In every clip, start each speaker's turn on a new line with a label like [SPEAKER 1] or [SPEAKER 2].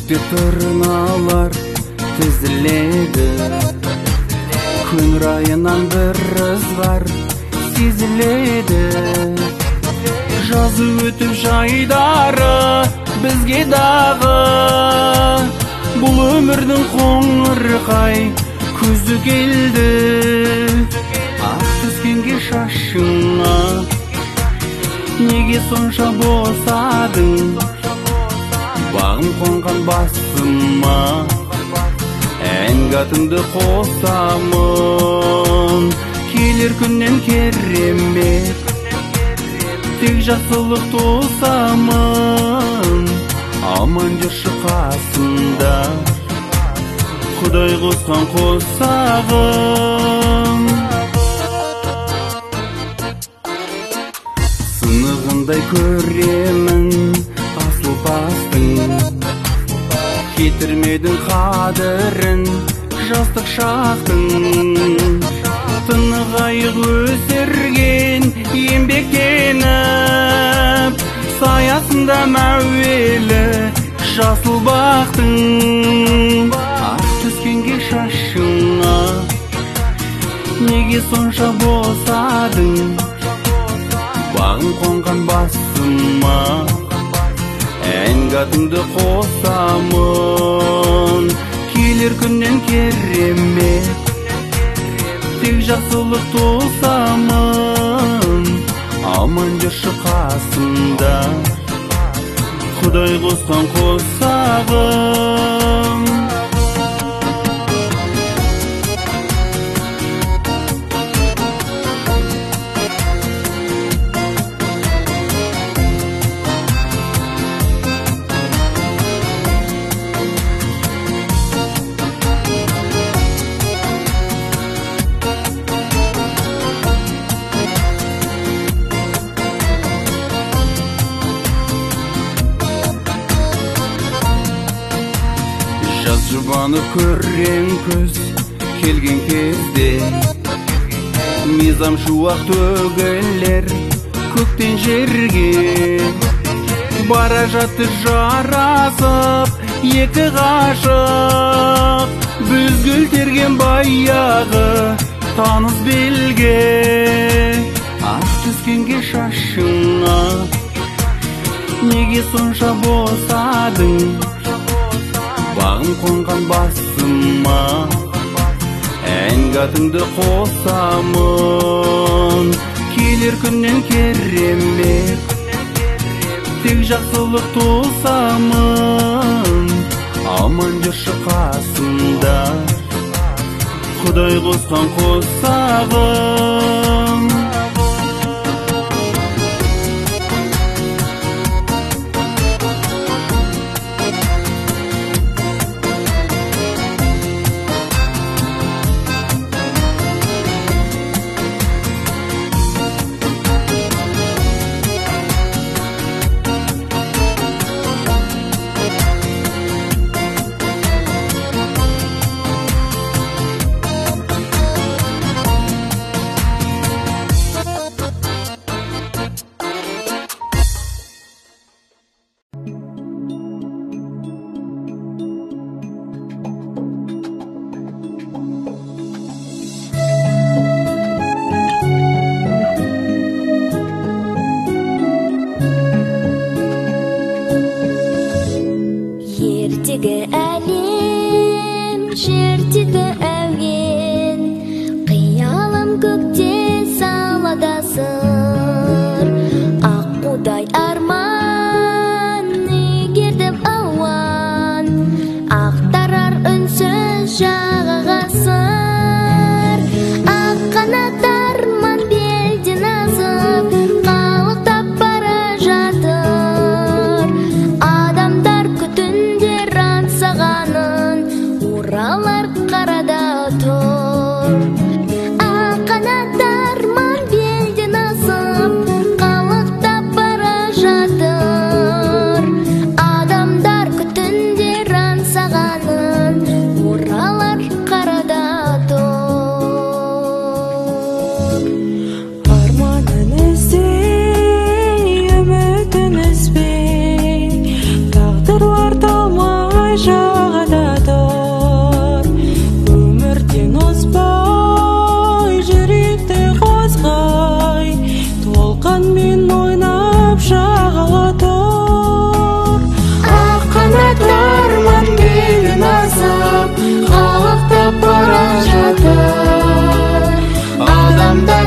[SPEAKER 1] Көкте тырналар тізіледі, күн райынан бір ызғар сезіледі. Жазы өтіп жайдары бізге дағы, бұл өмірдің қоңырқай күзі келді. Ақ түскенге шашыңа неге сонша босадың, бағым қонған басыма ән-гатыңды қосамын. Келер күннен керемет, тек жақсылық тосамын. Аман жүрші қасымда, Құдай қосқан қосағым. Сынығындай көремін асыл тастың, кетірмедің қадірін жастық шақтың. Тынығайық өсірген еңбектеніп, саясында мәуелі жасыл бақтың. Ақ түскенге шашыңа неге сонша босадың, бағым қонған басыма ән-гатыңды қосамын. Келер күннен керемет, тек жақсылық тосамын. Аман жүрші қасымда, Құдай қосқан қосағым. Жаз жұбанып көррең күз келген кезде, мизам шуақ төгілер көктен жерге. Бара жатты жарасып екі ғашық, бүзгілтерген баяғы таныс белге. Ақ түскенге шашыңа неге сонша босадың, бағым қонған басыма ән-гатыңды қосамын. Келер күннен керемет, тек жақсылық тосамын. Аман жүрші қасымда, Құдай қосқан қосағым.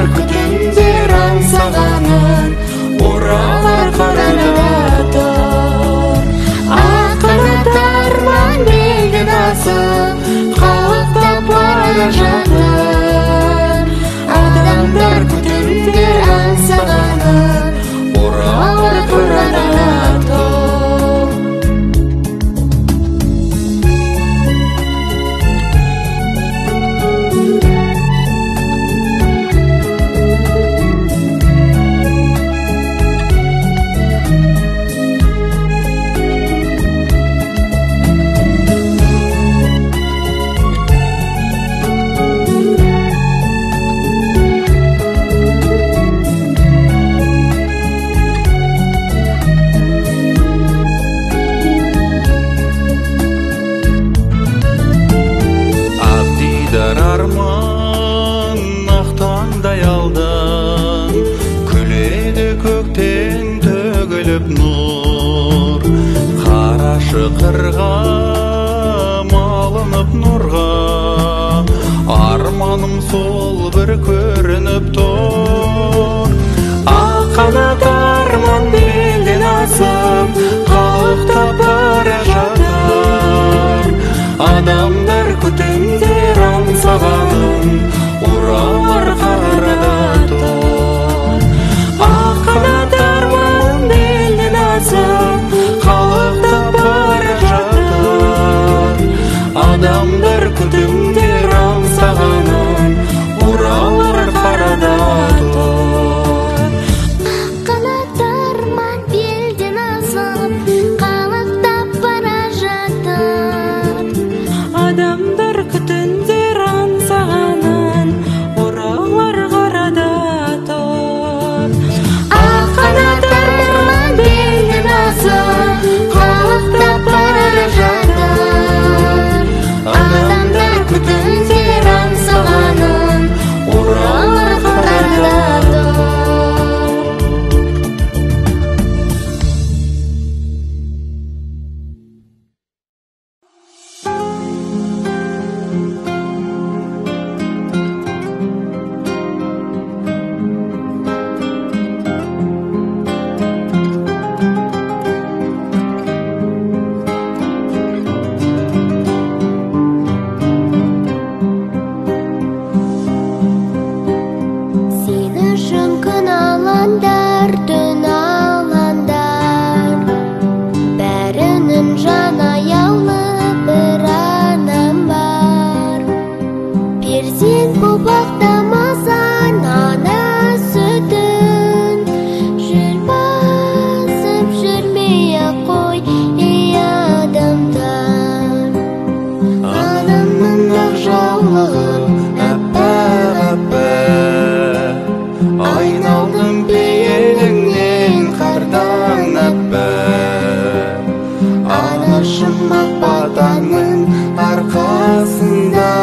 [SPEAKER 1] Адамдар күтімдер аңсағанын оралар қараратып. Аққанат арман белден асып қалықтап бара жатыр. Адамдар күтімдер аңсағанын оралар қараратып. Арман ақтаңдай алдан күледі көктен төгіліп нұр. Қарашы қырға малынып нұрға, арманым сол бір көрініп тұр. Аққанат арман белден асып қалықтап бара жатыр. Адамдар күтімдер аңсағанын оралар қараратып. Аққанат арман белден асып қалықтап бара жатыр. Адамдар күтімдер аңсағанын оралар қараратып.
[SPEAKER 2] Аққанат арман белден асып қалықтап бара жатыр.
[SPEAKER 3] Адамдар күтімдер аңсағанын оралар қараратып.
[SPEAKER 2] Аққанат арман белден асып қалықтап бара жатыр. Адамдар күтімдер аңсағанын оралар қараратып. Сен үшін күн аландар, түн аландар, бәрінің жан аяулы бір анам бар. Перзент боп ақтамасаң ана сүтін, жүр басып жүрмей-ақ қой ей адамдар. Анамның ақ жаулығын әппақ-әппақ, айналдым пейіліңнен қардан әппақ. Анашым ақ батаның арқасында,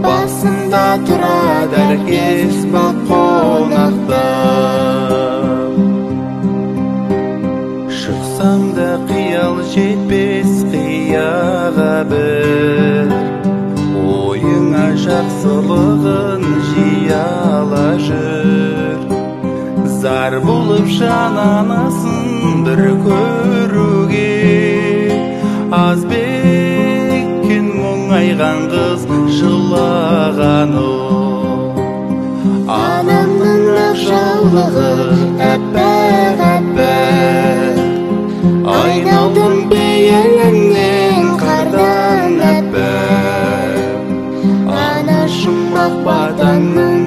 [SPEAKER 2] басында тұрады әркез бақ қонақта. Шықсам да қиял жетпес қияға бір, ойыңа жақсылығын жияла жүр. Зар болып жананасын бір көруге, аз беккен мұңайған қыз жылаған ол. Анамның ақ жаулығы әппақ-әппақ, айналдым пейіліңнен қардан әппақ. Анашым ақ батаның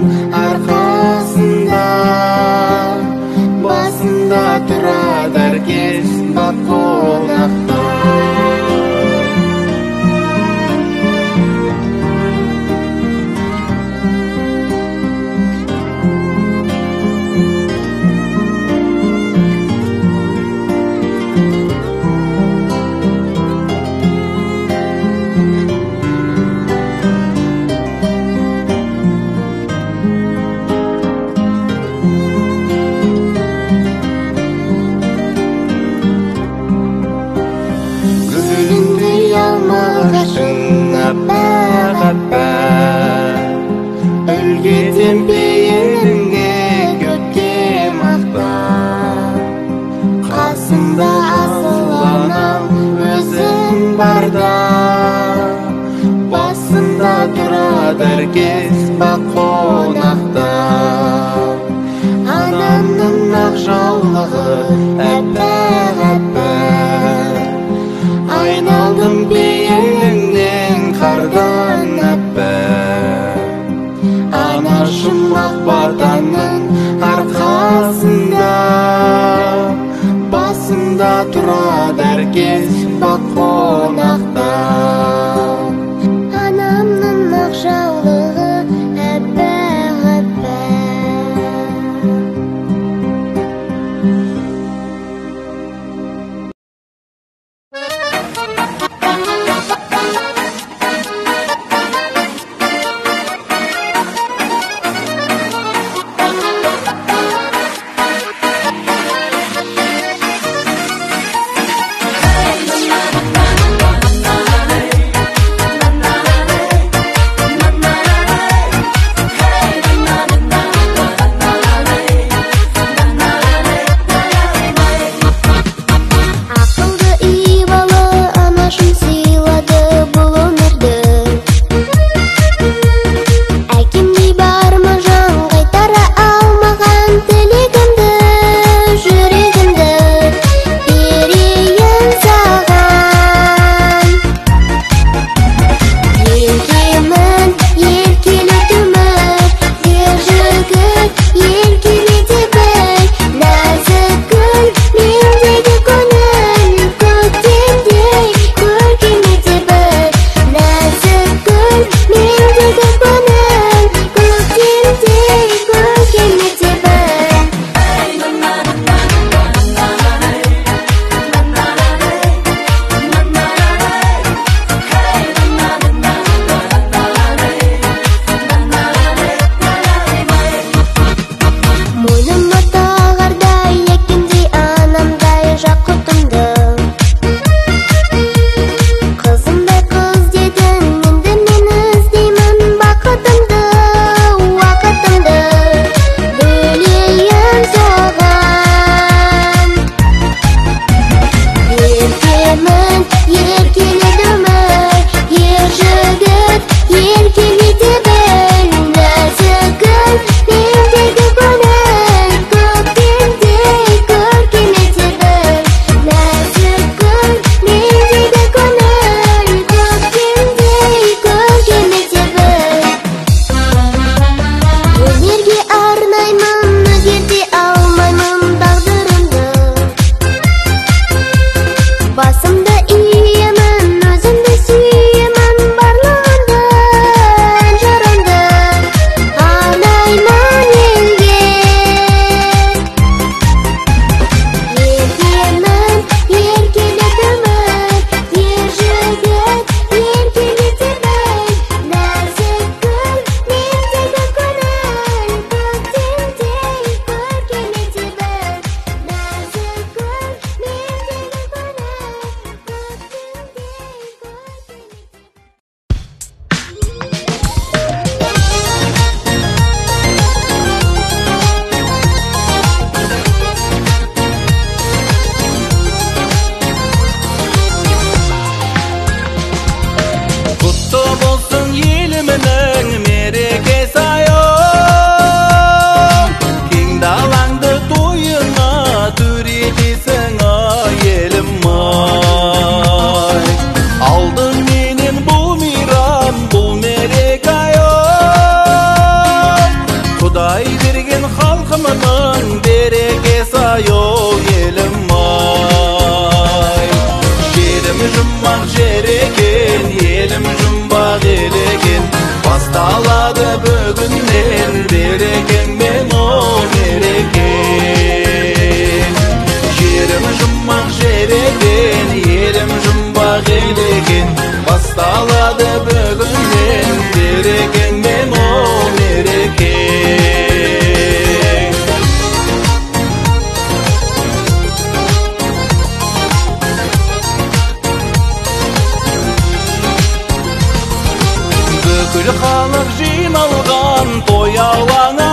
[SPEAKER 2] арқасында, басында тұрады әркез бақ қонақта. әркез бақ қонақта. Анамның ақ жаулығы әппақ-әппақ, айналдым пейіліңнен қардан әппақ. Анашым ақ батаның арқасында, басында тұрады әркез бақ қонақта.
[SPEAKER 4] Анамның ақ жаулығы әппақ-әппақ.
[SPEAKER 1] Бүкіл халық жиналған той алаңы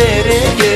[SPEAKER 1] жереге